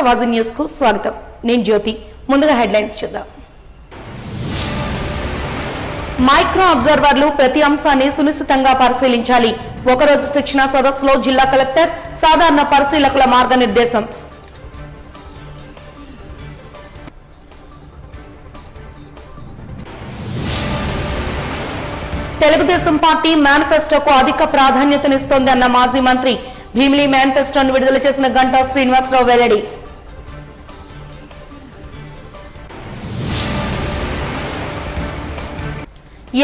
Awaaz news కు స్వాగతం. నేను జ్యోతి. ముందుగా హెడ్లైన్స్ చూద్దాం. మైక్రో అబ్జర్వర్లు ప్రతి అంశాన్ని సునిశ్చితంగా పరిశీలించాలి. ఒకరోజు శిక్షణ సదస్సులో జిల్లా కలెక్టర్ సాధారణ పరిశీలకుల మార్గనిర్దేశం. తెలుగుదేశం పార్టీ మేనిఫెస్టోకు అధిక ప్రాధాన్యతనిస్తోందన్న మాజీ మంత్రి. భీమిలి మేనిఫెస్టోను విడుదల చేసిన గంటా శ్రీనివాసరావు వెల్లడి.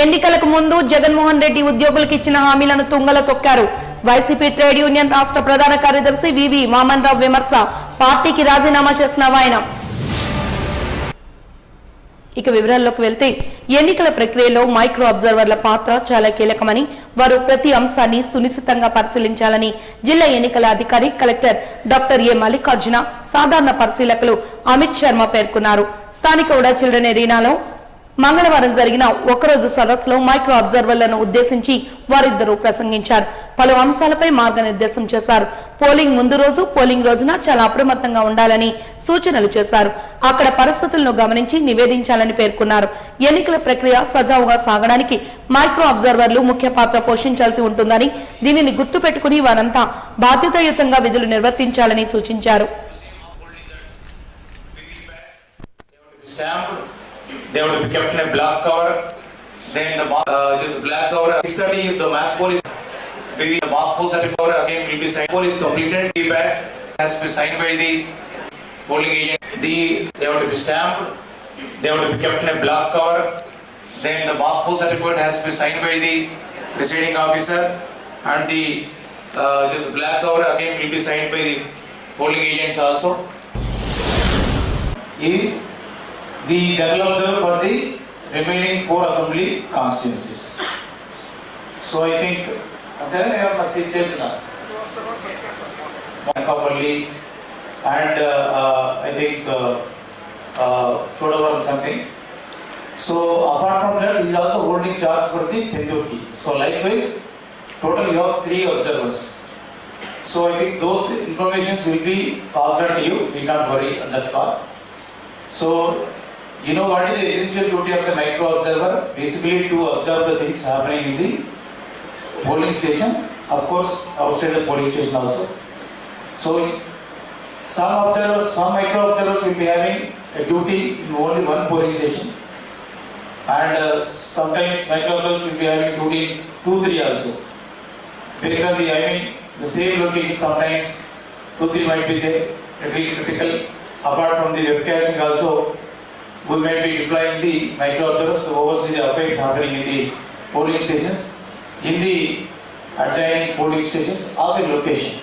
ఎన్నికలకు ముందు జగన్మోహన్ రెడ్డి ఉద్యోగులకు ఇచ్చిన హామీలను తుంగలో తొక్కారు. వైసీపీ ట్రేడ్ యూనియన్ రాష్ట్ర ప్రధాన కార్యదర్శి వివి వామన్ రావు విమర్శ. పార్టీకి రాజీనామా చేసిన ఆయన. ఇక వివరాల్లోకి వెళ్తే ఎన్నికల ప్రక్రియలో మైక్రో అబ్జర్వర్ల పాత్ర చాలా కీలకమని, వారు ప్రతి అంశాన్ని సునిశ్చితంగా పరిశీలించాలని జిల్లా ఎన్నికల అధికారి కలెక్టర్ డాక్టర్ ఏ మల్లికార్జున, సాధారణ పరిశీలకులు అమిత్ శర్మ పేర్కొన్నారు. స్థానిక ఉడా చిల్డ్రన్ ఎరీనాలో మంగళవారం జరిగిన ఒకరోజు సదస్సులో మైక్రో అబ్జర్వర్లను ఉద్దేశించి వారిద్దరూ ప్రసంగించారు. పలు అంశాలపై మార్గనిర్దేశం చేశారు. పోలింగ్ ముందు రోజు, పోలింగ్ రోజున చాలా అప్రమత్తంగా ఉండాలని సూచనలు చేశారు. అక్కడ పరిస్థితులను గమనించి నివేదించాలని పేర్కొన్నారు. ఎన్నికల ప్రక్రియ సజావుగా సాగడానికి మైక్రో అబ్జర్వర్లు ముఖ్య పాత్ర పోషించాల్సి ఉంటుందని, దీనిని గుర్తుపెట్టుకుని వారంతా బాధ్యతాయుతంగా విధులు నిర్వర్తించాలని సూచించారు. They have to be kept in a black cover. Then the black cover 6:30 if the MAC poll is maybe the MAC poll certificate again will be signed. Poll is completed. Feedback has to be signed by the polling agent. They have to be stamped. They have to be kept in a black cover. Then the MAC poll certificate has to be signed by the presiding officer, and the black cover again will be signed by the polling agents also. Is the general observer for the remaining 4 assembly constituencies. So I think then I have nothing to tell. Mankapalli and I think Chodavaram something. So apart from that, he is also holding charge for the Penduki. So likewise, total you have 3 observers. So I think those informations will be passed on to you. Need not worry on that part. So you know what is the essential duty of the micro observer? Basically to observe the things happening in the polling station, of course outside the polling station also. So some micro observers will be having a duty in only one polling station, and sometimes micro observers will be having duty in 2-3 also. Based on the same location, sometimes 2-3 might be there. It will be critical. Apart from the webcasting also, we might be deploying the micro observers to oversee the affairs happening in the polling stations, in the adjoining polling stations of the location.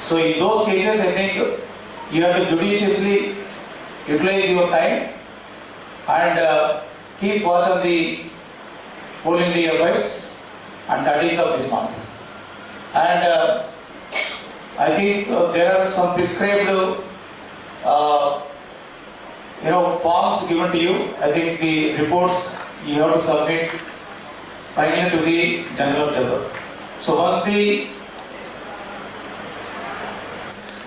So in those cases, I think you have to judiciously utilize your time and keep watch on the polling day affairs and 13th of this month. And I think there are some prescribed forms given to you. I think the reports you have to submit finally to the general observer. So once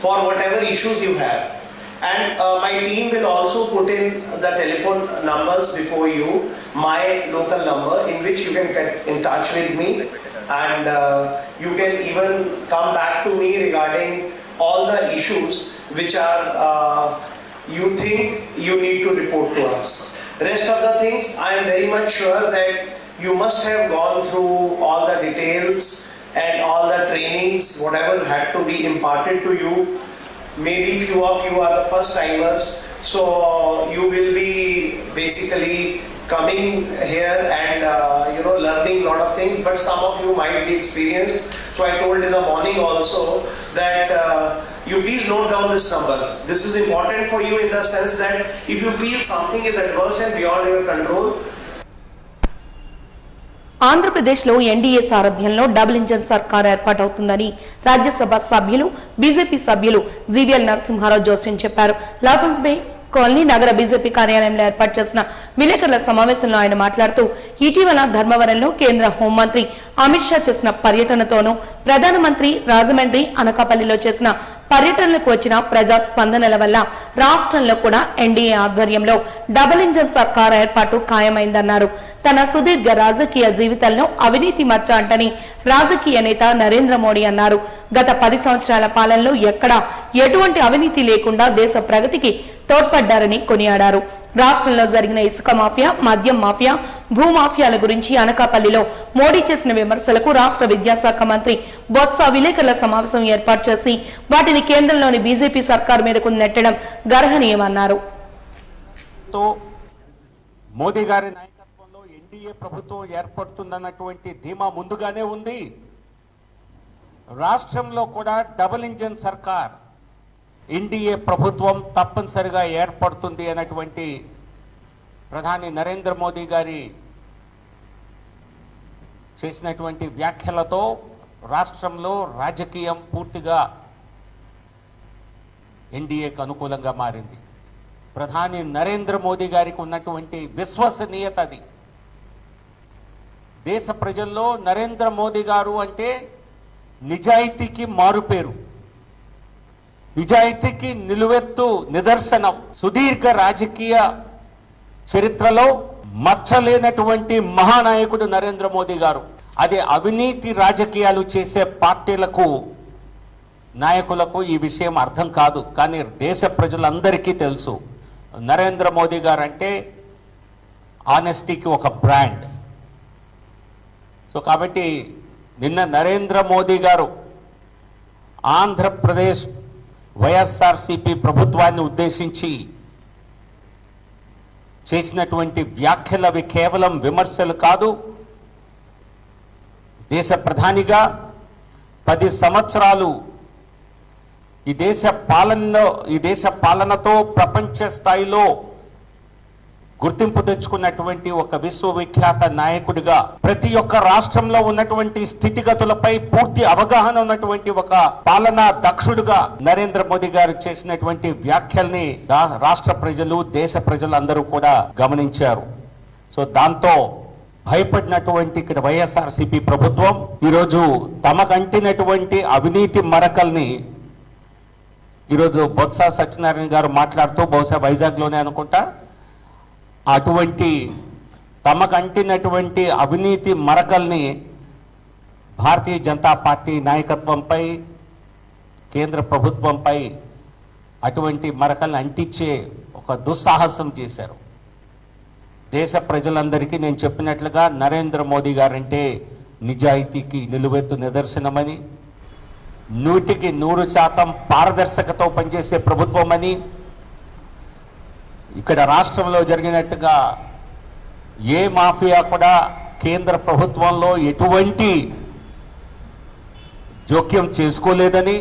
for whatever issues you have, and my team will also put in the telephone numbers before you, my local number in which you can get in touch with me, and you can even come back to me regarding all the issues which are you think you need to report to us. Rest of the things, I am very much sure that you must have gone through all the details and all the trainings, whatever had to be imparted to you. Maybe few of you are the first timers, so you will be basically coming here and learning lot of things, but some of you might be experienced. So I told in the morning also that you please note down this number. This is important for you in the sense that if you feel something is adverse and beyond your control. ఆంధ్రప్రదేశ్లో NDA సారథ్యంలో double engine సర్కార్ ఏర్పాటవుతుందని రాజ్యసభ సభ్యులు BJP సభ్యులు జీవీఎల్ నరసింహారావు జోస్యం చెప్పారు. లాసెన్స్ బే colony నగర BJP కార్యాలయంలో ఏర్పాటు చేసిన విలేకరుల సమావేశంలో ఆయన మాట్లాడుతూ ఇటీవల ధర్మవరంలో కేంద్ర హోంమంత్రి అమిత్ షా చేసిన పర్యటనతోనూ ప్రధానమంత్రి రాజమండ్రి అనకాపల్లిలో చేసిన పర్యటనలకు వచ్చిన ప్రజా స్పందనల వల్ల రాష్ట్రంలో కూడా ఎన్డీఏ ఆధ్వర్యంలో డబుల్ ఇంజన్ సర్కార్ ఏర్పాటు ఖాయమైందన్నారు. తన సుదీర్ఘ రాజకీయ జీవితంలో అవినీతి మచ్చ అంటని రాజకీయ నేత నరేంద్ర మోడీ అన్నారు. గత 10 సంవత్సరాల పాలనలో ఎక్కడా ఎటువంటి అవినీతి లేకుండా దేశ ప్రగతికి తోడ్పడ్డారని కొనియాడారు. రాష్ట్రంలో జరిగిన ఇసుక మాఫియా, మద్యం మాఫియా, భూమాఫియాల గురించి అనకాపల్లిలో మోడీ చేసిన విమర్శలకు రాష్ట్ర విద్యాశాఖ మంత్రి బొత్స విలేకరుల సమావేశం ఏర్పాటు చేసి వాటిని కేంద్రంలోని బీజేపీ సర్కారు మీదకు నెట్టడం గర్హనీయమన్నారు. మోదీ గారి నాయకత్వంలో ఎన్డీఏ ప్రభుత్వం ఏర్పడుతుందన్నటువంటి ధీమా ముందుగానే ఉంది. రాష్ట్రంలో కూడా డబుల్ ఇంజన్ సర్కార్ ఎన్డీఏ ప్రభుత్వం తప్పనిసరిగా ఏర్పడుతుంది అన్నటువంటి ప్రధాని నరేంద్ర మోదీ గారి చేసినటువంటి వ్యాఖ్యలతో రాష్ట్రంలో రాజకీయం పూర్తిగా ఎన్డీఏకు అనుకూలంగా మారింది. ప్రధాని నరేంద్ర మోదీ గారికి ఉన్నటువంటి విశ్వసనీయత అది. దేశ ప్రజల్లో నరేంద్ర మోదీ గారు అంటే నిజాయితీకి మారుపేరు, నిజాయితీకి నిలువెత్తు నిదర్శనం. సుదీర్ఘ రాజకీయ చరిత్రలో మచ్చలేనటువంటి మహానాయకుడు నరేంద్ర మోదీ గారు. అది అవినీతి రాజకీయాలు చేసే పార్టీలకు, నాయకులకు ఈ విషయం అర్థం కాదు. కానీ దేశ ప్రజలందరికీ తెలుసు నరేంద్ర మోదీ గారు అంటే ఆనెస్టీకి ఒక బ్రాండ్. సో కాబట్టి నిన్న నరేంద్ర మోదీ గారు ఆంధ్రప్రదేశ్ వైఎస్ఆర్సీపీ ప్రభుత్వాన్ని ఉద్దేశించి చేసినటువంటి వ్యాఖ్యలు అవి కేవలం విమర్శలు కాదు. దేశ ప్రధానిగా 10 సంవత్సరాలు ఈ దేశ పాలనతో ప్రపంచ స్థాయిలో గుర్తింపు తెచ్చుకున్నటువంటి ఒక విశ్వవిఖ్యాత నాయకుడిగా, ప్రతి ఒక్క రాష్ట్రంలో ఉన్నటువంటి స్థితిగతులపై పూర్తి అవగాహన ఉన్నటువంటి ఒక పాలనా దక్షుడుగా నరేంద్ర మోదీ గారు చేసినటువంటి వ్యాఖ్యల్ని రాష్ట్ర ప్రజలు, దేశ ప్రజలు అందరూ కూడా గమనించారు. సో దాంతో భయపడినటువంటి ఇక్కడ వైఎస్ఆర్సీపీ ప్రభుత్వం ఈరోజు తమకంటినటువంటి అవినీతి మరకల్ని ఈరోజు బొత్స సత్యనారాయణ గారు మాట్లాడుతూ, బహుశా వైజాగ్లోనే అనుకుంటా, అటువంటి తమకంటినటువంటి అవినీతి మరకల్ని భారతీయ జనతా పార్టీ నాయకత్వంపై, కేంద్ర ప్రభుత్వంపై అటువంటి మరకల్ని అంటించే ఒక దుస్సాహసం చేశారు. దేశ ప్రజలందరికీ నేను చెప్పినట్లుగా నరేంద్ర మోదీ గారంటే నిజాయితీకి నిలువెత్తు నిదర్శనమని, 100కి 100% పారదర్శకతో పనిచేసే ప్రభుత్వం అని, ఇక్కడ రాష్ట్రంలో జరిగినట్టుగా ఏ మాఫియా కూడా కేంద్ర ప్రభుత్వంలో ఎటువంటి జోక్యం చేసుకోలేదని,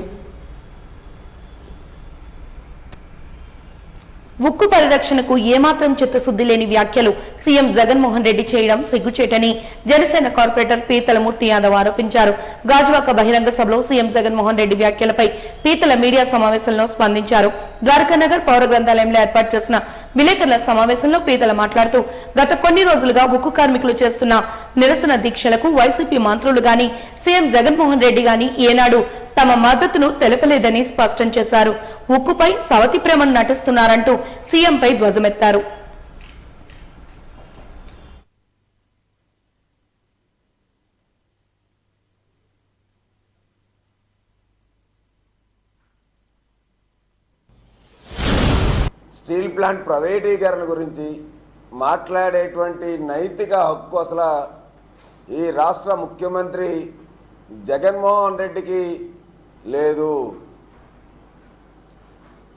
ఉక్కు పరిరక్షణకు ఏమాత్రం చిత్తశుద్ధి లేని వ్యాఖ్యలు సీఎం జగన్మోహన్ రెడ్డి చేయడం సిగ్గుచేటని జనసేన కార్పొరేటర్ పీతల మూర్తి యాదవ్ ఆరోపించారు. గాజువాక బహిరంగ సభలో సీఎం జగన్మోహన్ రెడ్డి వ్యాఖ్యలపై పీతల మీడియా సమావేశంలో స్పందించారు. ద్వారకానగర్ పౌర గ్రంథాలయంలో ఏర్పాటు చేసిన విలేకరుల సమావేశంలో పీతల మాట్లాడుతూ, గత కొన్ని రోజులుగా ఉక్కు కార్మికులు చేస్తున్న నిరసన దీక్షలకు వైసీపీ మంత్రులు గాని, సీఎం జగన్మోహన్ రెడ్డి గాని ఏనాడు తమ మద్దతును తెలపలేదని స్పష్టం చేశారు. ఉక్కుపై సవతి ప్రేమను నటిస్తున్నారంటూ సీఎంపై ధ్వజమెత్తారు. స్టీల్ ప్లాంట్ ప్రైవేటీకరణ గురించి మాట్లాడేటువంటి నైతిక హక్కు అసలు ఈ రాష్ట్ర ముఖ్యమంత్రి జగన్మోహన్ రెడ్డికి లేదు.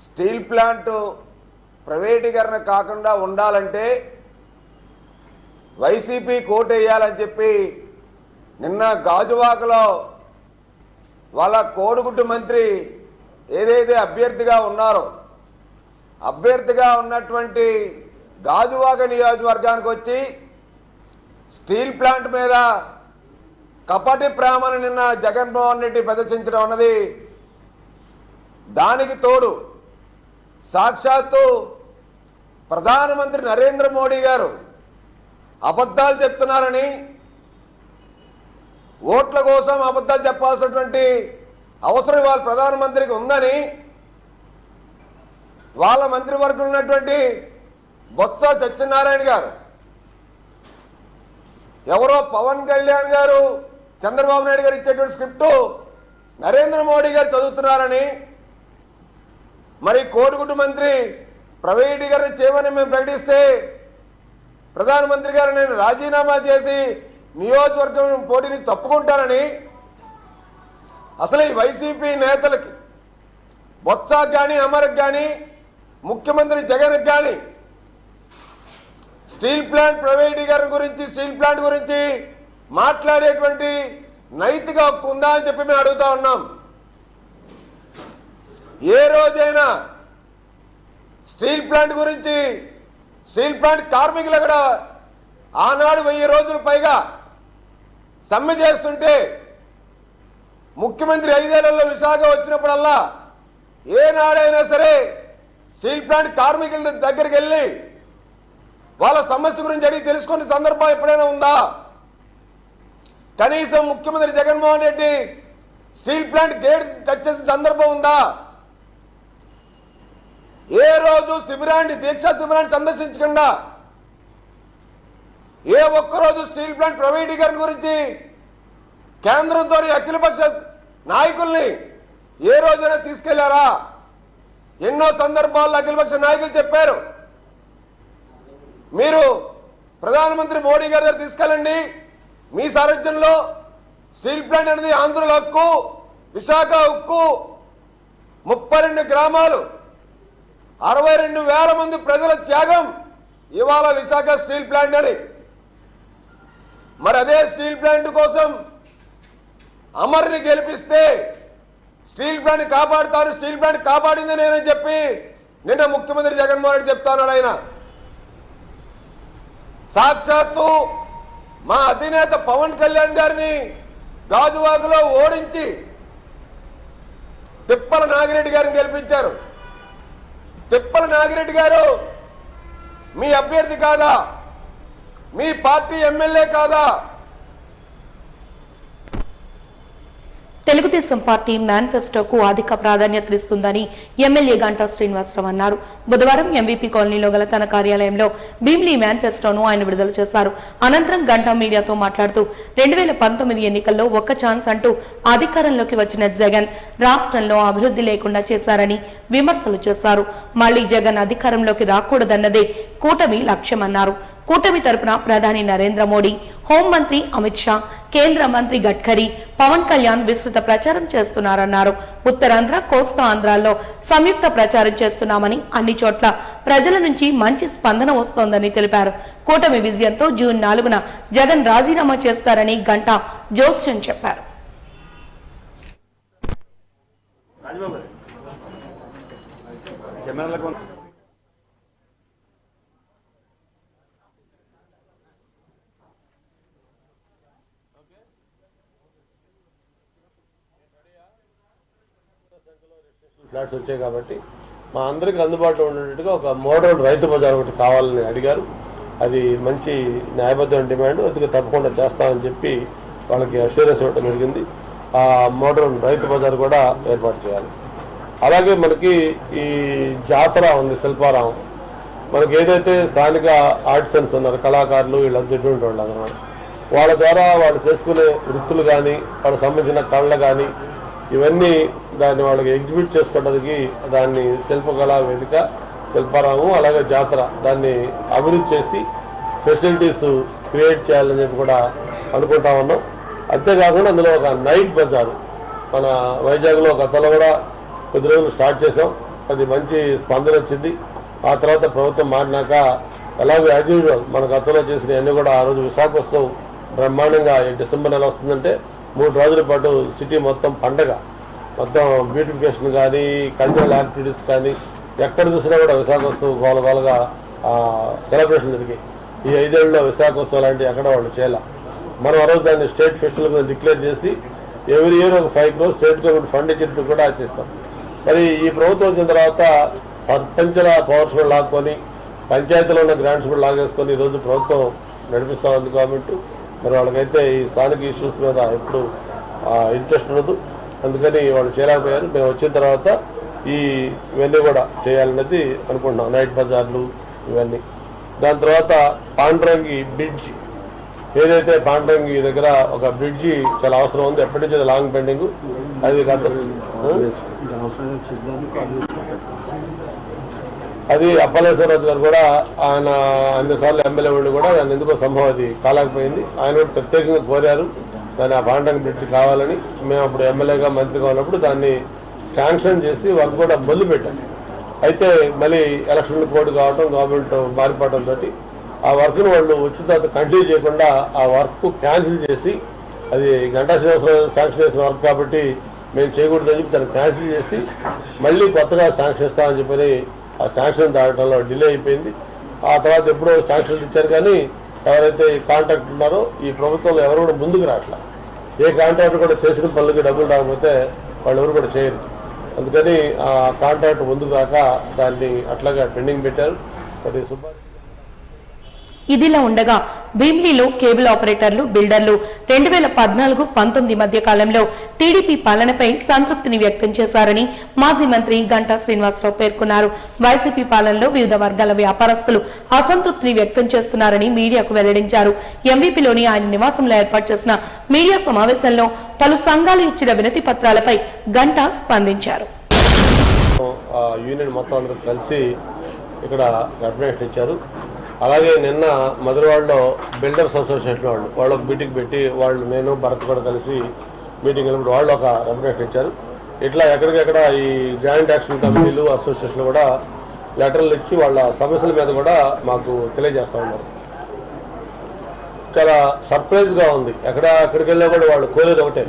స్టీల్ ప్లాంట్ ప్రైవేటీకరణ కాకుండా ఉండాలంటే వైసీపీ కోట్ వేయాలని చెప్పి నిన్న గాజువాకలో వాళ్ళ కోడిగుడ్డు మంత్రి ఏదైతే అభ్యర్థిగా ఉన్నారో, అభ్యర్థిగా ఉన్నటువంటి గాజువాక నియోజకవర్గానికి వచ్చి స్టీల్ ప్లాంట్ మీద కపటి ప్రేమను నిన్న జగన్మోహన్ రెడ్డి ప్రదర్శించడం అన్నది, దానికి తోడు సాక్షాత్తు ప్రధానమంత్రి నరేంద్ర మోడీ గారు అబద్ధాలు చెప్తున్నారని, ఓట్ల కోసం అబద్ధాలు చెప్పాల్సినటువంటి అవసరం వాళ్ళ ప్రధానమంత్రికి ఉందని వాళ్ళ మంత్రివర్గంలో ఉన్నటువంటి బొత్స సత్యనారాయణ గారు, ఎవరో పవన్ కళ్యాణ్ గారు, చంద్రబాబు నాయుడు గారు ఇచ్చేటువంటి స్క్రిప్టు నరేంద్ర మోడీ గారు చదువుతున్నారని, మరి కోడిగుడ్డు మంత్రి ప్రైవేటీకరణ చేయమని మేము ప్రకటిస్తే ప్రధానమంత్రి గారు నేను రాజీనామా చేసి నియోజకవర్గం పోటీని తప్పుకుంటానని, అసలు ఈ వైసీపీ నేతలకి బొత్సకు కానీ అమర్కి కానీ ముఖ్యమంత్రి జగన్కి కానీ స్టీల్ ప్లాంట్ ప్రైవేటీకరణ గురించి, స్టీల్ ప్లాంట్ గురించి మాట్లాడేటువంటి నైతిక హక్కు ఉందా అని చెప్పి మేము అడుగుతా ఉన్నాం. ఏ రోజైనా స్టీల్ ప్లాంట్ గురించి, స్టీల్ ప్లాంట్ కార్మికులు అక్కడ ఆనాడు 1000 రోజులు పైగా సమ్మె చేస్తుంటే ముఖ్యమంత్రి 5 ఏళ్లలో విశాఖ వచ్చినప్పుడల్లా ఏనాడైనా సరే స్టీల్ ప్లాంట్ కార్మికుల దగ్గరికి వెళ్ళి వాళ్ళ సమస్య గురించి అడిగి తెలుసుకునే సందర్భం ఎప్పుడైనా ఉందా? కనీసం ముఖ్యమంత్రి Jaganmohan Reddy steel plant gate touch చేసిన సందర్భం ఉందా? ఏ రోజు శిబిరాన్ని, దీక్షా శిబిరాన్ని సందర్శించకుండా ఏ ఒక్కరోజు స్టీల్ ప్లాంట్ ప్రైవేటీకరణ గురించి కేంద్రంతో అఖిలపక్ష నాయకుల్ని ఏ రోజైనా తీసుకెళ్లారా? ఎన్నో సందర్భాల్లో అఖిలపక్ష నాయకులు చెప్పారు, మీరు ప్రధానమంత్రి మోడీ గారి దగ్గర తీసుకెళ్ళండి, మీ సారథ్యంలో స్టీల్ ప్లాంట్ అనేది ఆంధ్రుల హక్కు, విశాఖ హక్కు, 32 గ్రామాలు, 62,000 మంది ప్రజల త్యాగం ఇవాళ విశాఖ స్టీల్ ప్లాంట్ అని. మరి అదే స్టీల్ ప్లాంట్ కోసం అమర్ని గెలిపిస్తే స్టీల్ ప్లాంట్ కాపాడుతాను, స్టీల్ ప్లాంట్ కాపాడింది నేనని చెప్పి నిన్న ముఖ్యమంత్రి జగన్మోహన్ రెడ్డి చెప్తాను. ఆయన సాక్షాత్తు మా అధినేత పవన్ కళ్యాణ్ గారిని గాజువాకలో ఓడించి తిప్పల నాగిరెడ్డి గారిని గెలిపించారు. తిప్పల నాగిరెడ్డి గారు మీ అభ్యర్థి కాదా? మీ పార్టీ ఎమ్మెల్యే కాదా? తెలుగుదేశం పార్టీ మేనిఫెస్టోకు అధిక ప్రాధాన్యతనిస్తుందని ఎమ్మెల్యే గంటా శ్రీనివాసరావు అన్నారు. బుధవారం ఎంవీపీ కాలనీలో గల తన కార్యాలయంలో భీమ్లీ మేనిఫెస్టోను ఆయన విడుదల చేశారు. అనంతరం గంటా మీడియాతో మాట్లాడుతూ 2019 ఎన్నికల్లో ఒక్క ఛాన్స్ అంటూ అధికారంలోకి వచ్చిన జగన్ రాష్ట్రంలో అభివృద్ధి లేకుండా చేశారని విమర్శలు చేశారు. మళ్లీ జగన్ అధికారంలోకి రాకూడదన్నదే కూటమి లక్ష్యమన్నారు. కూటమి తరపున ప్రధాని నరేంద్ర మోడీ, హోంమంత్రి అమిత్ షా, కేంద్ర మంత్రి గడ్కరీ, పవన్ కళ్యాణ్ విస్తృత ప్రచారం చేస్తున్నారన్నారు. ఉత్తరాంధ్ర, కోస్తా ఆంధ్రాల్లో సంయుక్త ప్రచారం చేస్తున్నామని, అన్ని చోట్ల ప్రజల నుంచి మంచి స్పందన వస్తోందని తెలిపారు. కూటమి విజయంతో జూన్ 4న జగన్ రాజీనామా చేస్తారని గంటా జోస్యం చెప్పారు. ఫ్లాట్స్ వచ్చాయి కాబట్టి మా అందరికి అందుబాటులో ఉండేట్టుగా ఒక మోడల్ రైతు బజార్ ఒకటి కావాలని అడిగారు. అది మంచి న్యాయబద్ధమైన డిమాండ్, అందుకే తప్పకుండా చేస్తామని చెప్పి వాళ్ళకి అష్యూరెన్స్ ఇవ్వడం జరిగింది. ఆ మోడల్ రైతు బజార్ కూడా ఏర్పాటు చేయాలి. అలాగే మనకి ఈ జాతర ఉంది, శిల్పారామం. మనకి ఏదైతే స్థానిక ఆర్టిసన్స్ ఉన్నారు, కళాకారులు, వీళ్ళంతా ఎటువంటి వాళ్ళు అన్నమాట, వాళ్ళ ద్వారా వాళ్ళు చేసుకునే వృత్తులు కానీ, వాళ్ళకి సంబంధించిన కళలు కానీ, ఇవన్నీ దాన్ని వాళ్ళకి ఎగ్జిబిట్ చేసుకోవడానికి దాన్ని శిల్పకళా వేదిక, శిల్పారామం, అలాగే జాతర దాన్ని అభివృద్ధి చేసి ఫెసిలిటీస్ క్రియేట్ చేయాలని చెప్పి కూడా అనుకుంటా ఉన్నాం. అంతేకాకుండా అందులో ఒక నైట్ బజారు మన వైజాగ్లో గతంలో కూడా కొద్ది రోజులు స్టార్ట్ చేసాం. అది మంచి స్పందన వచ్చింది. ఆ తర్వాత ప్రభుత్వం మారినాక అలాగే యాజ్ యూజువల్ మన గతంలో చేసిన అన్నీ కూడా ఆ రోజు విశాఖోత్సవం బ్రహ్మాండంగా డిసెంబర్ నెల వస్తుందంటే 3 రోజుల పాటు సిటీ మొత్తం పండగ, మొత్తం బ్యూటిఫికేషన్ కానీ, కల్చరల్ యాక్టివిటీస్ కానీ, ఎక్కడ చూసినా కూడా విశాఖోత్సవం గోలగోలగా సెలబ్రేషన్ జరిగాయి. ఈ 5 ఏళ్ళలో విశాఖోత్సవం లాంటివి ఎక్కడ వాళ్ళు చేయాలి. మనం ఆ రోజు దాన్ని స్టేట్ ఫెస్టివల్ డిక్లేర్ చేసి ఎవ్రీ ఇయర్ ఒక 5 crores స్టేట్ గవర్నమెంట్ ఫండ్ ఇచ్చినట్టు కూడా చేస్తాం. మరి ఈ ప్రభుత్వం వచ్చిన తర్వాత సర్పంచుల పవర్స్ కూడా లాక్కొని, పంచాయతీలో ఉన్న గ్రాంట్స్ కూడా లాగేసుకొని ఈరోజు ప్రభుత్వం నడిపిస్తూ ఉంది గవర్నమెంట్. మరి వాళ్ళకైతే ఈ స్థానిక ఇష్యూస్ మీద ఎప్పుడు ఇంట్రెస్ట్ ఉండదు. అందుకని వాళ్ళు చేయలేకపోయారు. మేము వచ్చిన తర్వాత ఇవన్నీ కూడా చేయాలన్నది అనుకుంటున్నాం, నైట్ బజార్లు ఇవన్నీ. దాని తర్వాత పాండ్రంగి బ్రిడ్జ్, ఏదైతే పాండ్రంగి దగ్గర ఒక బ్రిడ్జి చాలా అవసరం ఉంది, ఎప్పటి నుంచి లాంగ్ పెండింగ్. అది అప్పలేశ్వరరాజు గారు కూడా ఆయన అన్నిసార్లు ఎమ్మెల్యే ఉండి కూడా దాన్ని ఎందుకో సంభవం అది కాలేకపోయింది. ఆయన కూడా ప్రత్యేకంగా కోరారు దాన్ని ఆ పాండ్రంగి బ్రిడ్జ్ కావాలని. మేము అప్పుడు ఎమ్మెల్యేగా మంత్రిగా ఉన్నప్పుడు దాన్ని శాంక్షన్ చేసి వర్క్ కూడా మొదలు పెట్టాం. అయితే మళ్ళీ ఎలక్షన్ కోడ్ కావడం, గవర్నమెంట్ మారిపోవడంతో ఆ వర్క్ను వాళ్ళు వచ్చిన తర్వాత కంటిన్యూ చేయకుండా ఆ వర్క్ క్యాన్సిల్ చేసి, అది గంటా శ్రీనివాసరావు శాంక్షన్ చేసిన వర్క్ కాబట్టి మేము చేయకూడదని చెప్పి దాన్ని క్యాన్సిల్ చేసి మళ్ళీ కొత్తగా శాంక్షన్ ఇస్తామని చెప్పని ఆ శాంక్షన్ దాటంలో డిలే అయిపోయింది. ఆ తర్వాత ఎప్పుడో శాంక్షన్ ఇచ్చారు, కానీ ఎవరైతే ఈ కాంట్రాక్ట్ ఉన్నారో ఈ ప్రభుత్వంలో ఎవరు కూడా ముందుకు రావట్లా. ఏ కాంట్రాక్ట్ కూడా చేసిన పనులకి డబ్బులు రాకపోతే వాళ్ళు ఎవరు కూడా చేయరు. అందుకని ఆ కాంట్రాక్ట్ ముందుకు రాక దాన్ని అట్లాగా పెండింగ్ పెట్టారు. మరి ఇదిలా ఉండగా భీమిలిలో కేబుల్ ఆపరేటర్లు, బిల్డర్లు 2014-19 మధ్య కాలంలో టీడీపీ పాలనపై సంతృప్తిని వ్యక్తం చేశారని మాజీ మంత్రి గంటా శ్రీనివాసరావు పేర్కొన్నారు. వైసీపీ పాలనలో వివిధ వర్గాల వ్యాపారస్తులు అసంతృప్తిని వ్యక్తం చేస్తున్నారని మీడియాకు వెల్లడించారు. ఎంవీపీలోని ఆయన నివాసంలో ఏర్పాటు చేసిన మీడియా సమావేశంలో పలు సంఘాలు ఇచ్చిన వినతి పత్రాలపై గంటా స్పందించారు. యూనియన్ మొత్తం అందరూ కలిసి ఇక్కడ రిప్రజెంటేషన్ ఇచ్చారు. అలాగే నిన్న మధురవాడలో బిల్డర్స్ అసోసియేషన్ వాళ్ళు ఒక మీటింగ్ పెట్టి నేను భరత్ కూడా కలిసి మీటింగ్ వెళ్ళినప్పుడు వాళ్ళు ఒక రిప్రజెంటేషన్ ఇచ్చారు. ఇట్లా ఎక్కడికెక్కడ ఈ జాయింట్ యాక్షన్ కమిటీలు, అసోసియేషన్లు కూడా లెటర్లు ఇచ్చి వాళ్ళ సమస్యల మీద కూడా మాకు తెలియజేస్తూ ఉన్నారు. చాలా సర్ప్రైజ్గా ఉంది. ఎక్కడికి వెళ్ళా కూడా వాళ్ళు కోరేది ఒకటే,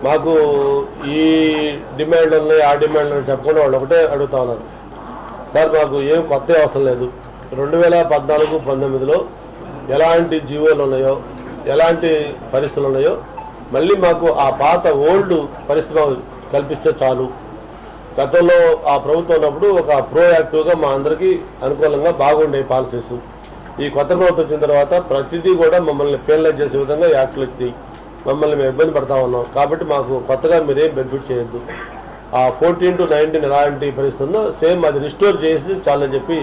మాకు ఈ డిమాండ్ ఉన్నాయి, ఆ డిమాండ్ ఉన్నాయి చెప్పకుండా వాళ్ళు ఒకటే అడుగుతూ ఉన్నారు, సార్ మాకు ఏం కొత్త అవసరం లేదు, 2014-19లో ఎలాంటి జీవోలు ఉన్నాయో, ఎలాంటి పరిస్థితులు ఉన్నాయో మళ్ళీ మాకు ఆ పాత ఓల్డ్ పరిస్థితులు కల్పిస్తే చాలు. గతంలో ఆ ప్రభుత్వం ఉన్నప్పుడు ఒక ప్రోయాక్టివ్గా మా అందరికీ అనుకూలంగా బాగుండే పాలసీస్. ఈ కొత్త ప్రభుత్వం వచ్చిన తర్వాత ప్రతిదీ కూడా మమ్మల్ని పేనలైజ్ చేసే విధంగా యాక్ట్లు వచ్చి మమ్మల్ని మేము ఇబ్బంది పడతా ఉన్నాం. కాబట్టి మాకు కొత్తగా మీరేం బెనిఫిట్ చేయొద్దు, ఆ 14-19 ఎలాంటి పరిస్థితి ఉందో సేమ్ అది రిస్టోర్ చేసి చాలని చెప్పి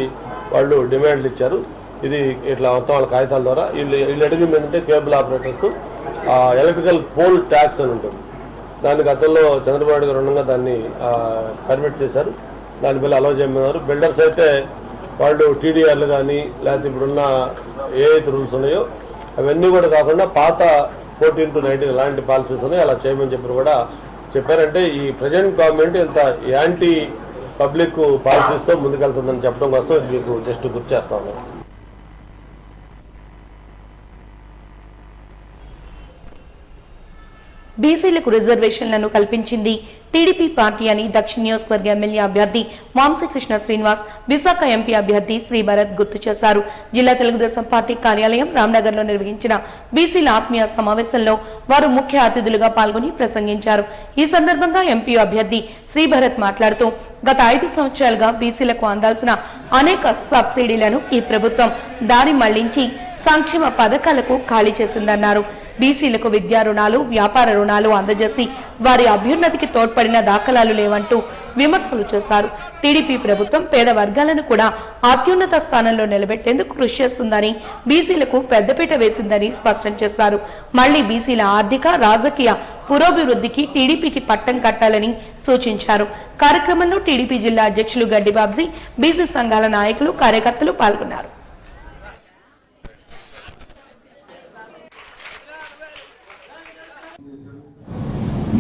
వాళ్ళు డిమాండ్లు ఇచ్చారు. ఇది ఇట్లా మొత్తం వాళ్ళ కాగితాల ద్వారా వీళ్ళు అడిగింది ఏంటంటే cable operators electrical pole tax అని ఉంటుంది. దాన్ని గతంలో చంద్రబాబు నాయుడు గారు ఉండగా దాన్ని పర్మిట్ చేశారు, దాని బిల్లు అలౌ చేయమన్నారు. బిల్డర్స్ అయితే వాళ్ళు టీడీఆర్లు కానీ లేకపోతే ఇప్పుడున్న ఏదైతే రూల్స్ ఉన్నాయో అవన్నీ కూడా కాకుండా పాత 14-19 ఎలాంటి పాలసీస్ ఉన్నాయో అలా చేయమని చెప్పి కూడా చెప్పారంటే ఈ ప్రజెంట్ గవర్నమెంట్ ఇంత యాంటీ పబ్లిక్ పాలసీస్తో ముందుకెళ్తుందని చెప్పడం కోసం మీకు జస్ట్ గుర్తు చేస్తా ఉన్నాను. బీసీలకు రిజర్వేషన్లను కల్పించింది టీడీపీ పార్టీ అని దక్షిణ నియోజకవర్గ ఎమ్మెల్యే అభ్యర్థి వంశీకృష్ణ శ్రీనివాస్, విశాఖ ఎంపీ అభ్యర్థి శ్రీభరత్ గుర్తు చేశారు. జిల్లా తెలుగుదేశం పార్టీ కార్యాలయం రామ్నగర్ లో నిర్వహించిన బీసీల ఆత్మీయ సమావేశంలో వారు ముఖ్య అతిథులుగా పాల్గొని ప్రసంగించారు. ఈ సందర్భంగా ఎంపీ అభ్యర్థి శ్రీభరత్ మాట్లాడుతూ గత 5 సంవత్సరాలుగా బీసీలకు అందాల్సిన అనేక సబ్సిడీలను ఈ ప్రభుత్వం దారి మళ్లించి సంక్షేమ పథకాలకు ఖాళీ చేసిందన్నారు. బీసీలకు విద్యా రుణాలు, వ్యాపార రుణాలు అందజేసి వారి అభ్యున్నతికి తోడ్పడిన దాఖలాలు లేవంటూ విమర్శలు చేశారు. టీడీపీ ప్రభుత్వం పేద వర్గాలను కూడా అత్యున్నత స్థానంలో నిలబెట్టేందుకు కృషి చేస్తుందని, బీసీలకు పెద్దపీట వేసిందని స్పష్టం చేశారు. మళ్లీ బీసీల ఆర్థిక, రాజకీయ పురోభివృద్ధికి టీడీపీకి పట్టం కట్టాలని సూచించారు. కార్యక్రమంలో టీడీపీ జిల్లా అధ్యక్షులు గడ్డి బాబ్జీ, బీసీ సంఘాల నాయకులు, కార్యకర్తలు పాల్గొన్నారు.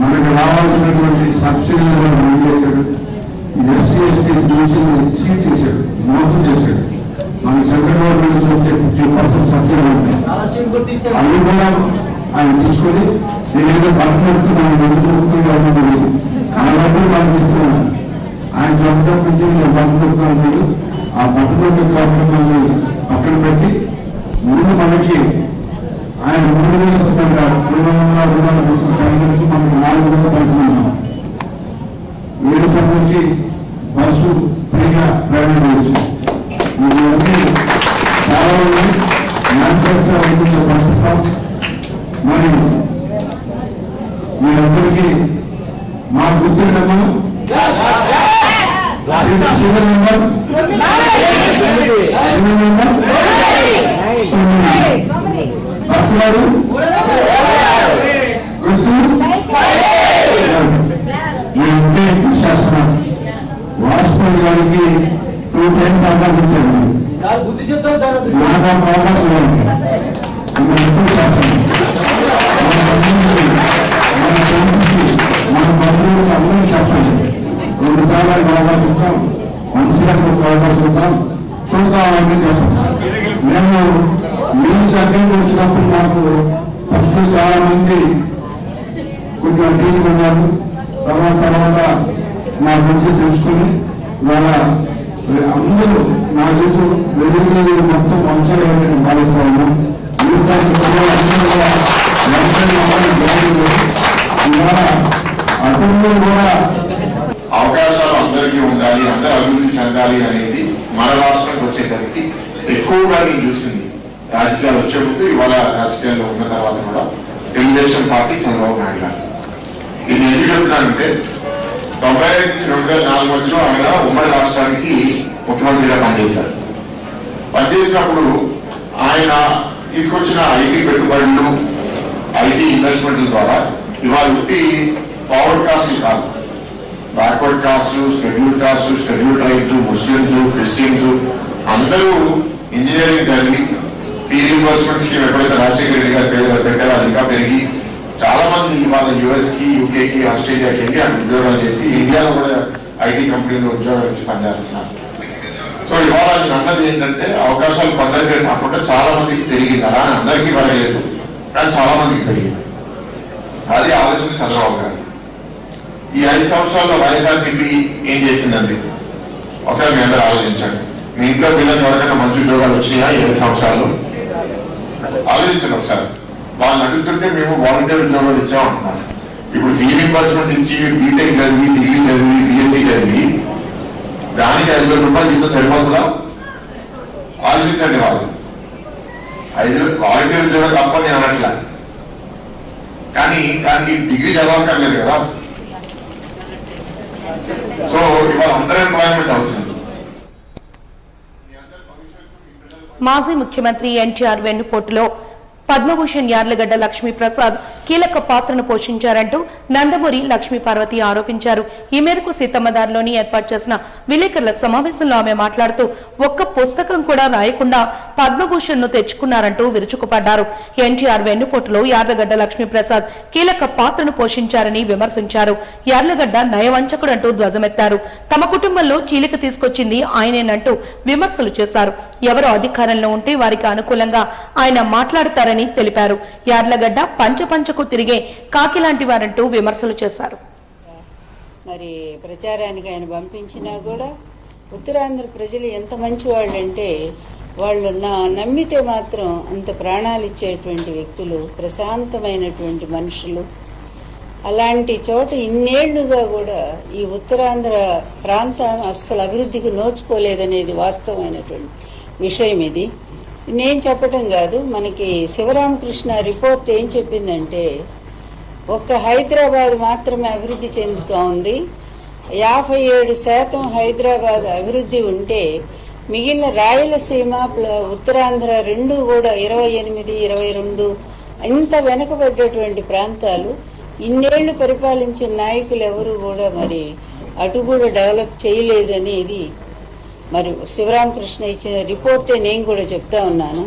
మనకు రావాల్సినటువంటి సబ్సిడీలను రద్దు చేశాడు. ఎస్సీ ఎస్టీ బీసీని సీట్ చేశాడు, మోసం చేశాడు. మన సెంట్రల్ గవర్నమెంట్ వచ్చే 50% సబ్సిడీ ఉంటాయి, అవి కూడా ఆయన తీసుకొని నేనేదో పట్టుబడుతూ మనం వెతుకుంటున్నాను ఆ డబ్బులు మనం తీసుకున్నాను. ఆయన ప్రభుత్వం నుంచి నేను పట్టుబడుతున్నాను లేదు, ఆ పట్టుబడి కార్యక్రమాన్ని పక్కన పెట్టి ముందు మనకి ఆయన 3,000 ఇస్తున్నారు. 200 రూపాయలు సంఖ్యకి మనకు 400 పడుతున్నాం. 7 సంఖ్యకి బస్సు ఫ్రీగా ప్రయాణం చేయొచ్చు. ఇవన్నీ చాలా మంది మ్యానుఫ్యాక్చర్ అవుతున్న ప్రస్తుతం. మరి మీరందరికీ గుర్తుండమ్మా సీరియల్ నెంబర్ భర్తగారు గుర్తు మీ శాసనం వాజ్పేయి గారికి 2 times అవకాశం ఇచ్చారు. నాకు అవకాశం ఇవ్వండి. శాసనం మన బంధువులకు అందరూ చెప్పండి. 2 సార్లు అవకాశం ఇస్తాం, మనుషులకు అవకాశం ఇస్తాం, చూద్దామని చెప్పండి. మేము మీరు దగ్గరికి వచ్చినప్పుడు నాకు ఫస్ట్ చాలా మంది కొంచెం అడ్డీలు ఉన్నారు. తర్వాత నా గురించి తెలుసుకుని వాళ్ళ అందరూ నా దేశం వెలుగులేదు మొత్తం వంశాలు ఏమైనా భావిస్తా ఉన్నాం. అటులో కూడా అవకాశాలు అందరికీ ఉండాలి, అందరూ అభివృద్ధి చెందాలి అనేది మన రాష్ట్రానికి వచ్చేసరికి ఎక్కువగా నేను చూసింది. రాజకీయాలు వచ్చే ముందు ఇవాళ రాజకీయాల్లో ఉన్న తర్వాత కూడా తెలుగుదేశం పార్టీ చంద్రబాబు నాయుడు గారు. ఇది ఎందుకు చెప్తున్నానంటే 95 నుంచి 2004 మధ్యలో ఆయన ఉమ్మడి రాష్ట్రానికి ముఖ్యమంత్రిగా పనిచేశారు. పనిచేసినప్పుడు ఆయన తీసుకొచ్చిన ఐటీ పెట్టుబడులు, ఐటీ ఇన్వెస్ట్మెంట్ల ద్వారా ఇవాళ ఫార్వర్డ్ కాస్ట్లు కాదు, బ్యాక్వర్డ్ కాస్ట్లు, షెడ్యూల్ కాస్ట్లు, షెడ్యూల్ ట్రైబ్స్, ముస్లింస్, క్రిస్టియన్స్ అందరూ ఇంజనీరింగ్ చదివి ఫీ రీయింబర్స్మెంట్ స్కీమ్ ఎప్పుడైతే రాజశేఖర రెడ్డి గారు పెట్టారో అది ఇంకా పెరిగి చాలా మంది ఇవాళ యుఎస్కి, యూకేకి, ఆస్ట్రేలియాకి వెళ్ళి అక్కడ ఉద్యోగాలు చేసి ఇండియాలో కూడా ఐటీ కంపెనీలో ఉద్యోగాలు వచ్చి పనిచేస్తున్నారు. సో ఇవాళ నేను అన్నది ఏంటంటే అవకాశాలు కొందరికే కాకుండా చాలా మందికి పెరిగింది. అలా అని అందరికీ పడలేదు, కానీ చాలా మందికి పెరిగింది. అది ఆలోచన చంద్రబాబు గారు. ఈ 5 సంవత్సరాల్లో వైఎస్ఆర్సీపీ ఏం చేసిందండి ఒకసారి మీ అందరూ ఆలోచించండి. మీ ఇంట్లో పిల్లలు ఎవరికైనా మంచి ఉద్యోగాలు వచ్చినాయా 7 సంవత్సరాల్లో? ఆలోచించండి ఒకసారి. వాళ్ళని అడుగుతుంటే మేము వాలంటీర్ ఉద్యోగాలు ఇచ్చామంటున్నాం. ఇప్పుడు ఫీ రీయింబర్స్మెంట్ ఇచ్చి బీటెక్ చదివి, డిగ్రీ చదివి, బిఎస్సీ చదివి దానికి 5,000 రూపాయలు జీతం సరిపోతుందా? ఆలోచించండి. వాళ్ళు 5 వాలంటీర్ ఉద్యోగం తప్ప నేను అనట్లే, కానీ దానికి డిగ్రీ చదవక్కర్లేదు కదా. సో ఇవాళ అండర్ ఎంప్లాయ్మెంట్ అవుతుంది. మాజీ ముఖ్యమంత్రి ఎన్టీఆర్ వెన్నుపోటులో పద్మభూషణ్ యార్లగడ్డ లక్ష్మీప్రసాద్ కీలక పాత్రను పోషించారంటూ నందమూరి లక్ష్మీపార్వతి ఆరోపించారు. ఈ మేరకు సీతమ్మదారిలోని ఏర్పాటు చేసిన విలేకరుల సమావేశంలో ఆమె మాట్లాడుతూ ఒక్క పుస్తకం కూడా రాయకుండా పద్మభూషణ్ ను తెచ్చుకున్నారంటూ విరుచుకుపడ్డారు. ఎన్టీఆర్ వెన్నుపోటులో యార్లగడ్డ లక్ష్మీప్రసాద్ కీలక పాత్రను పోషించారని విమర్శించారు. యార్లగడ్డ నయవంచకుడంటూ ధ్వజమెత్తారు. తమ కుటుంబంలో చీలిక తీసుకొచ్చింది ఆయనేనంటూ విమర్శలు చేశారు. ఎవరు అధికారంలో ఉంటే వారికి అనుకూలంగా ఆయన మాట్లాడతారని తెలిపారు. యార్లగడ్డ పంచకు తిరిగే కాకి లాంటి వారంటూ విమర్శలు చేశారు. మరి ప్రచారానికి ఆయన పంపించినా కూడా ఉత్తరాంధ్ర ప్రజలు ఎంత మంచి వాళ్ళంటే వాళ్ళు నమ్మితే మాత్రం అంత ప్రాణాలు ఇచ్చేటువంటి వ్యక్తులు, ప్రశాంతమైనటువంటి మనుషులు. అలాంటి చోట ఇన్నేళ్లుగా కూడా ఈ ఉత్తరాంధ్ర ప్రాంతం అస్సలు అభివృద్ధికి నోచుకోలేదనేది వాస్తవమైనటువంటి విషయం. ఇది నేను చెప్పటం కాదు, మనకి శివరామకృష్ణ రిపోర్ట్ ఏం చెప్పిందంటే ఒక్క హైదరాబాద్ మాత్రమే అభివృద్ధి చెందుతూ ఉంది. 57% హైదరాబాద్ అభివృద్ధి ఉంటే మిగిలిన రాయలసీమ ఉత్తరాంధ్ర రెండు కూడా 28, 22 ఇంత వెనుకబడ్డటువంటి ప్రాంతాలు. ఇన్నేళ్లు పరిపాలించిన నాయకులు ఎవరు కూడా మరి అటు కూడా డెవలప్ చేయలేదని ఇది మరి శివరామకృష్ణ ఇచ్చిన రిపోర్టే నేను కూడా చెప్తా ఉన్నాను.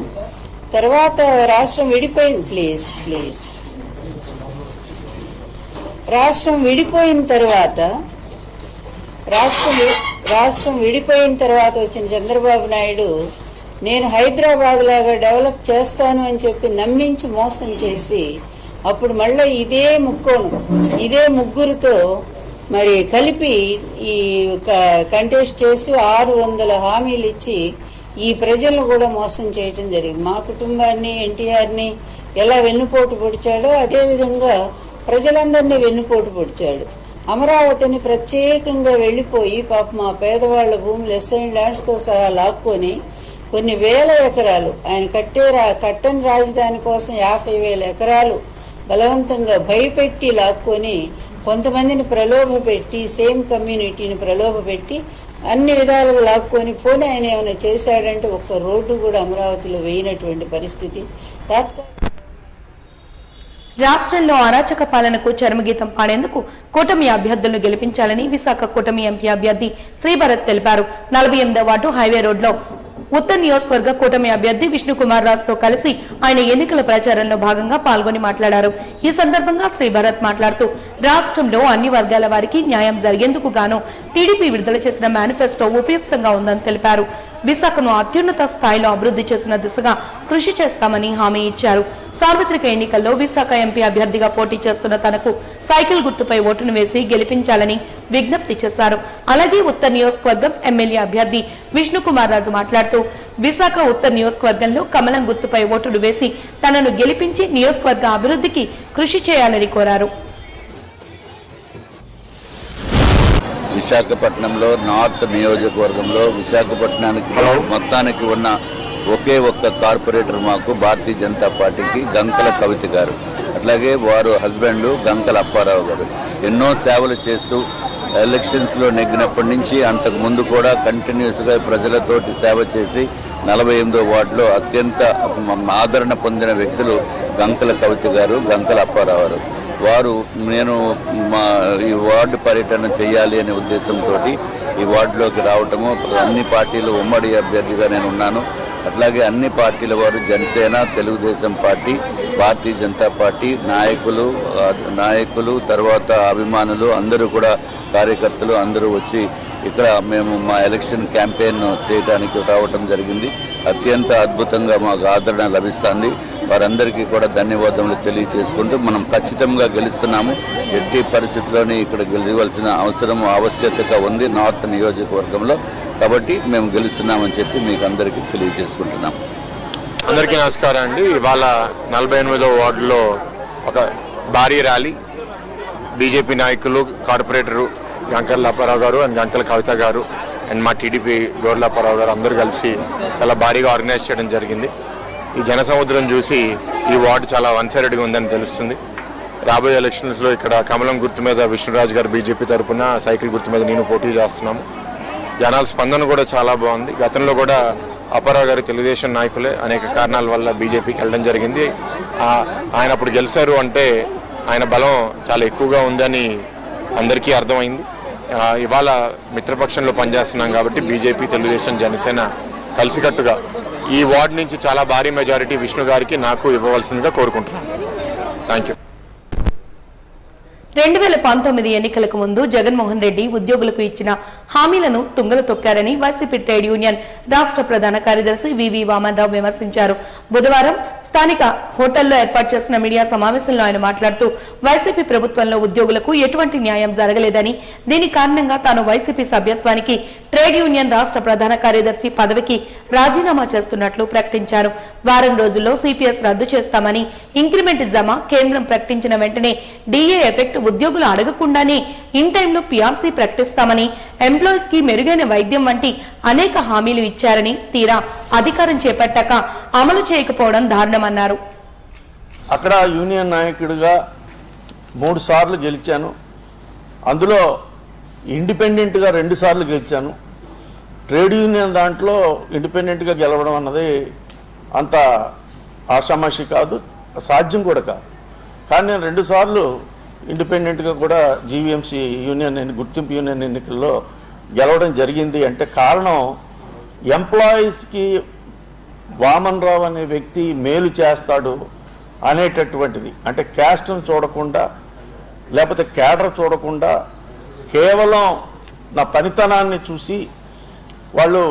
తర్వాత రాష్ట్రం విడిపోయింది. ప్లీజ్ రాష్ట్రం విడిపోయిన తర్వాత వచ్చిన చంద్రబాబు నాయుడు నేను హైదరాబాద్ లాగా డెవలప్ చేస్తాను అని చెప్పి నమ్మించి మోసం చేసి అప్పుడు మళ్ళీ ఇదే ముగ్గురుతో మరి కలిపి ఈ కంటెస్ట్ చేసి 600 హామీలు ఇచ్చి ఈ ప్రజలను కూడా మోసం చేయటం జరిగింది. మా కుటుంబాన్ని, ఎన్టీఆర్ని ఎలా వెన్నుపోటు పొడిచాడో అదేవిధంగా ప్రజలందరినీ వెన్నుపోటు పొడిచాడు. అమరావతిని ప్రత్యేకంగా వెళ్లిపోయి పాప మా పేదవాళ్ల భూములు ఎస్ఐన్ ల్యాండ్స్తో సహా లాక్కొని కొన్ని వేల ఎకరాలు ఆయన కట్టని రాజధాని కోసం 50,000 ఎకరాలు బలవంతంగా భయపెట్టి లాక్కొని కొంతమందిని ప్రలోభపెట్టి సేమ్ కమ్యూనిటీని ప్రలోభపెట్టి అన్ని విధాలుగా లాక్కొని పోనీ ఆయన ఏమైనా చేశాడంటే ఒక్క రోడ్డు కూడా అమరావతిలో వేయనటువంటి పరిస్థితి. రాష్ట్రంలో అరాచక పాలనకు చరమగీతం పాడేందుకు కూటమి అభ్యర్థులను గెలిపించాలని విశాఖ కూటమి ఎంపీ అభ్యర్థి శ్రీభరత్ తెలిపారు. 48వ వార్డు హైవే రోడ్లో ఉత్తర నియోజకవర్గ కూటమి అభ్యర్థి విష్ణుకుమార్ రాజుతో కలిసి ఆయన ఎన్నికల ప్రచారంలో భాగంగా పాల్గొని మాట్లాడారు. ఈ సందర్భంగా శ్రీభరత్ మాట్లాడుతూ రాష్ట్రంలో అన్ని వర్గాల వారికి న్యాయం జరిగేందుకు గాను టీడీపీ విడుదల చేసిన మేనిఫెస్టో ఉపయుక్తంగా ఉందని తెలిపారు. విశాఖను అత్యున్నత స్థాయిలో అభివృద్ధి చేసిన దిశగా కృషి చేస్తామని హామీ ఇచ్చారు. సార్వత్రిక ఎన్నికల్లో విశాఖ ఎంపీ అభ్యర్థిగా పోటీ చేస్తున్న తనకు సైకిల్ గుర్తుపై ఓటును వేసి గెలిపించాలని విజ్ఞప్తి చేశారు. అలాగే ఉత్తర నియోజకవర్గం ఎమ్మెల్యే అభ్యర్థి విష్ణుకుమార్ రాజు మాట్లాడుతూ విశాఖ ఉత్తర నియోజకవర్గంలో కమలం గుర్తుపై ఓటును వేసి తనను గెలిపించి నియోజకవర్గ అభివృద్ధికి కృషి చేయాలని కోరారు. విశాఖపట్నంలో నార్త్ నియోజకవర్గంలో విశాఖపట్నానికి మొత్తానికి ఉన్న ఒకే ఒక్క కార్పొరేటర్ మాకు భారతీయ జనతా పార్టీకి గంకల కవిత గారు, అట్లాగే వారు హస్బెండ్ గంకల అప్పారావు గారు ఎన్నో సేవలు చేస్తూ ఎలక్షన్స్లో నెగ్గినప్పటి నుంచి అంతకు ముందు కూడా కంటిన్యూస్గా ప్రజలతోటి సేవ చేసి 48వ వార్డులో అత్యంత ఆదరణ పొందిన వ్యక్తులు గంకల కవిత గారు, గంకల అప్పారావు గారు. వారు నేను ఈ వార్డు పర్యటన చేయాలి అనే ఉద్దేశంతో ఈ వార్డులోకి రావటము, అన్ని పార్టీలు ఉమ్మడి అభ్యర్థిగా నేను ఉన్నాను. అట్లాగే అన్ని పార్టీల వారు జనసేన, తెలుగుదేశం పార్టీ, భారతీయ జనతా పార్టీ నాయకులు తర్వాత అభిమానులు అందరూ కూడా కార్యకర్తలు అందరూ వచ్చి ఇక్కడ మేము మా ఎలక్షన్ క్యాంపెయిన్ చేయడానికి రావటం జరిగింది. అత్యంత అద్భుతంగా మాకు ఆదరణ లభిస్తుంది. వారందరికీ కూడా ధన్యవాదములు తెలియజేసుకుంటూ మనం ఖచ్చితంగా గెలుస్తున్నాము. ఎట్టి పరిస్థితుల్లోనే ఇక్కడ గెలవలసిన ఆవశ్యకత ఉంది నార్త్ నియోజకవర్గంలో. కాబట్టి మేము గెలుస్తున్నామని చెప్పి మీకు అందరికీ తెలియజేసుకుంటున్నాం. అందరికీ నమస్కారం అండి. ఇవాళ 48వ వార్డులో ఒక భారీ ర్యాలీ బీజేపీ నాయకులు, కార్పొరేటరు గంకల అప్పారావు గారు అండ్ గంకల కవిత గారు అండ్ మా టీడీపీ గోర్ల అప్పారావు గారు అందరూ కలిసి చాలా భారీగా ఆర్గనైజ్ చేయడం జరిగింది. ఈ జనసముద్రం చూసి ఈ వార్డు చాలా వన్ సైడెడ్గా ఉందని తెలుస్తుంది. రాబోయే ఎలక్షన్స్లో ఇక్కడ కమలం గుర్తు మీద విష్ణురాజు గారు బీజేపీ తరఫున, సైకిల్ గుర్తు మీద నేను పోటీ చేస్తున్నాము. జనాల స్పందన కూడా చాలా బాగుంది. గతంలో కూడా అప్పారావు గారి తెలుగుదేశం నాయకులే అనేక కారణాల వల్ల బీజేపీకి వెళ్ళడం జరిగింది. ఆయన అప్పుడు గెలిచారు అంటే ఆయన బలం చాలా ఎక్కువగా ఉందని అందరికీ అర్థమైంది. ఇవాళ మిత్రపక్షంలో పనిచేస్తున్నాం కాబట్టి బీజేపీ, తెలుగుదేశం, జనసేన కలిసికట్టుగా ఈ వార్డు నుంచి చాలా భారీ మెజారిటీ విష్ణు గారికి, నాకు ఇవ్వవలసిందిగా కోరుకుంటున్నాను. Thank you. 2019 ఎన్నికలకు ముందు జగన్మోహన్ రెడ్డి ఉద్యోగులకు ఇచ్చిన హామీలను తుంగలు తొక్కారని వైసీపీ ట్రేడ్ యూనియన్ రాష్ట్ర ప్రధాన కార్యదర్శి వివి వామన్రావు విమర్శించారు. బుధవారం స్థానిక హోటల్లో ఏర్పాటు చేసిన మీడియా సమావేశంలో ఆయన మాట్లాడుతూ వైసీపీ ప్రభుత్వంలో ఉద్యోగులకు ఎటువంటి న్యాయం జరగలేదని, దీని కారణంగా తాను వైసీపీ సభ్యత్వానికి ట్రేడ్ యూనియన్ రాష్ట్ర ప్రధాన కార్యదర్శి పదవికి రాజీనామా చేస్తున్నట్లు ప్రకటించారు. వారం రోజుల్లో సిపిఎస్ రద్దు చేస్తామని, ఇంక్రిమెంట్ జమ కేంద్రం ప్రకటించిన వెంటనే డిఏ ఎఫెక్ట్ ఉద్యోగులు అడగకుండానే ఇన్ టైంలో పిఆర్సీ ప్రకటిస్తామని, ఎంప్లాయీస్ కి మెరుగైన వైద్యం వంటి అనేక హామీలు ఇచ్చారని, తీరా అధికారం చేపట్టాక అమలు చేయకపోవడం దారుణమన్నారు. అక్కడ యూనియన్ నాయకుడిగా 3 సార్లు గెలిచాను. అందులో ఇండిపెండెంట్గా 2 సార్లు గెలిచాను. ట్రేడ్ యూనియన్ దాంట్లో ఇండిపెండెంట్గా గెలవడం అన్నది అంత ఆషామాషి కాదు, సాధ్యం కూడా కాదు. కానీ నేను 2 సార్లు ఇండిపెండెంట్గా కూడా జీవీఎంసీ యూనియన్ గుర్తింపు యూనియన్ ఎన్నికల్లో గెలవడం జరిగింది. అంటే కారణం ఎంప్లాయీస్కి వామన్ రావు అనే వ్యక్తి మేలు చేస్తాడు అనేటటువంటిది. అంటే క్యాస్ట్ను చూడకుండా, లేకపోతే క్యాడర్ చూడకుండా, కేవలం నా పనితనాన్ని చూసి వాళ్ళు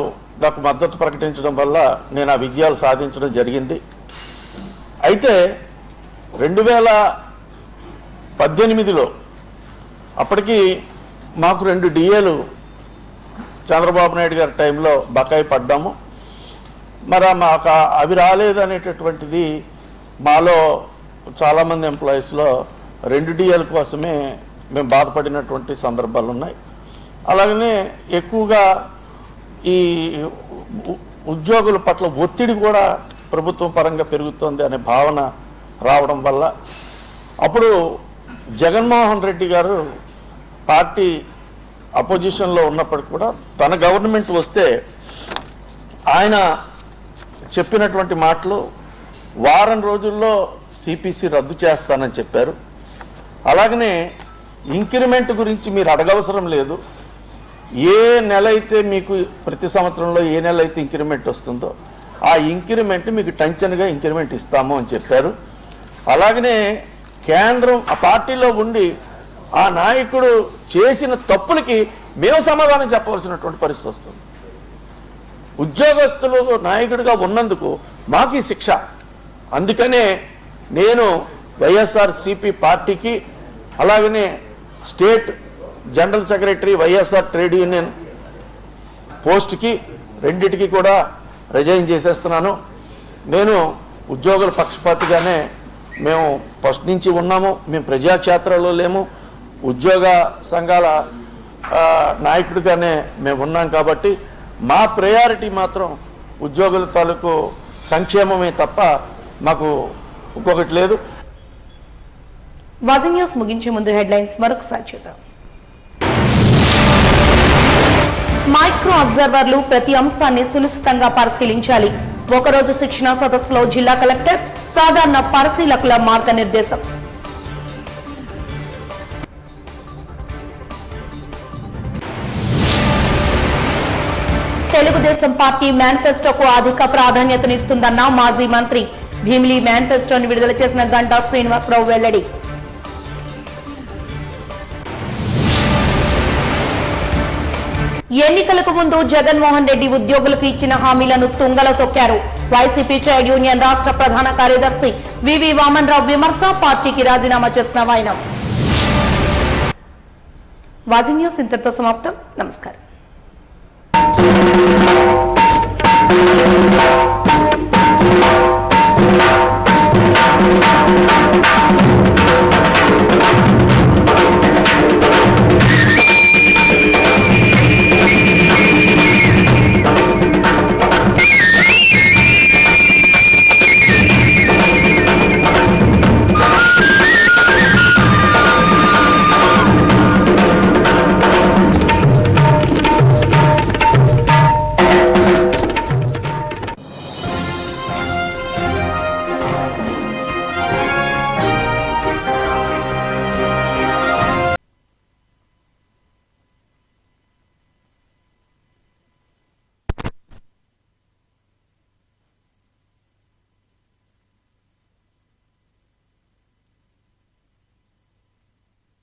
నాకు మద్దతు ప్రకటించడం వల్ల నేను ఆ విజయాలు సాధించడం జరిగింది. అయితే 2018లో అప్పటికి మాకు 2 డిఏలు చంద్రబాబు నాయుడు గారి టైంలో బకాయి పడ్డాము. మరి మాకు అవి రాలేదనేటటువంటిది మాలో చాలామంది ఎంప్లాయీస్లో 2 డిఏల కోసమే మేము బాధపడినటువంటి సందర్భాలు ఉన్నాయి. అలాగనే ఎక్కువగా ఈ ఉద్యోగుల పట్ల ఒత్తిడి కూడా ప్రభుత్వం పరంగా పెరుగుతోంది అనే భావన రావడం వల్ల అప్పుడు జగన్మోహన్ రెడ్డి గారు పార్టీ అపోజిషన్లో ఉన్నప్పటికీ కూడా తన గవర్నమెంట్ వస్తే ఆయన చెప్పినటువంటి మాటలు వారం రోజుల్లో సిపిసి రద్దు చేస్తానని చెప్పారు. అలాగనే ఇంక్రిమెంట్ గురించి మీరు అడగవసరం లేదు. ఏ నెల అయితే మీకు ప్రతి సంవత్సరంలో ఏ నెల అయితే ఇంక్రిమెంట్ వస్తుందో ఆ ఇంక్రిమెంట్ మీకు టంచన్గా ఇంక్రిమెంట్ ఇస్తాము అని చెప్పారు. అలాగనే కేంద్రం ఆ పార్టీలో ఉండి ఆ నాయకుడు చేసిన తప్పులకి మేము సమాధానం చెప్పవలసినటువంటి పరిస్థితి వస్తుంది. ఉద్యోగస్తులు నాయకుడిగా ఉన్నందుకు మాకు ఈ శిక్ష. అందుకనే నేను వైఎస్ఆర్సిపి పార్టీకి అలాగనే state general secretary YSR trade union పోస్ట్కి రెండిటికి కూడా రిజైన్ చేసేస్తున్నాను. నేను ఉద్యోగుల పక్షపాతిగానే మేము ఫస్ట్ నుంచి ఉన్నాము. మేము ప్రజాక్షేత్రంలో లేము, ఉద్యోగ సంఘాల నాయకుడిగానే మేము ఉన్నాం. కాబట్టి మా ప్రయారిటీ మాత్రం ఉద్యోగుల తాలూకు సంక్షేమమే తప్ప మాకు ఇంకొకటి లేదు. వాజీ న్యూస్ ముగించే ముందు హెడ్లైన్స్ మరొకసారి చూద్దాం. మైక్రో అబ్జర్వర్లు ప్రతి అంశాన్ని సునిశ్చితంగా పరిశీలించాలి. ఒకరోజు శిక్షణ సదస్సులో జిల్లా కలెక్టర్ సాధారణ పరిశీలకుల మార్గనిర్దేశం. తెలుగుదేశం పార్టీ మేనిఫెస్టోకు అధిక ప్రాధాన్యతనిస్తుందన్న మాజీ మంత్రి. భీమిలి మేనిఫెస్టోని విడుదల చేసిన గంటా శ్రీనివాసరావు వెల్లడి. ఎన్నికలకు ముందు జగన్మోహన్ రెడ్డి ఉద్యోగులకు ఇచ్చిన హామీలను తుంగలో తొక్కారు. వైసీపీ ట్రేడ్ యూనియన్ రాష్ట్ర ప్రధాన కార్యదర్శి వివి వామన్ రావు విమర్శ. పార్టీకి రాజీనామా చేసిన వైనం. వాజీ న్యూస్ ఇంతటితో సమాప్తం. నమస్కారం.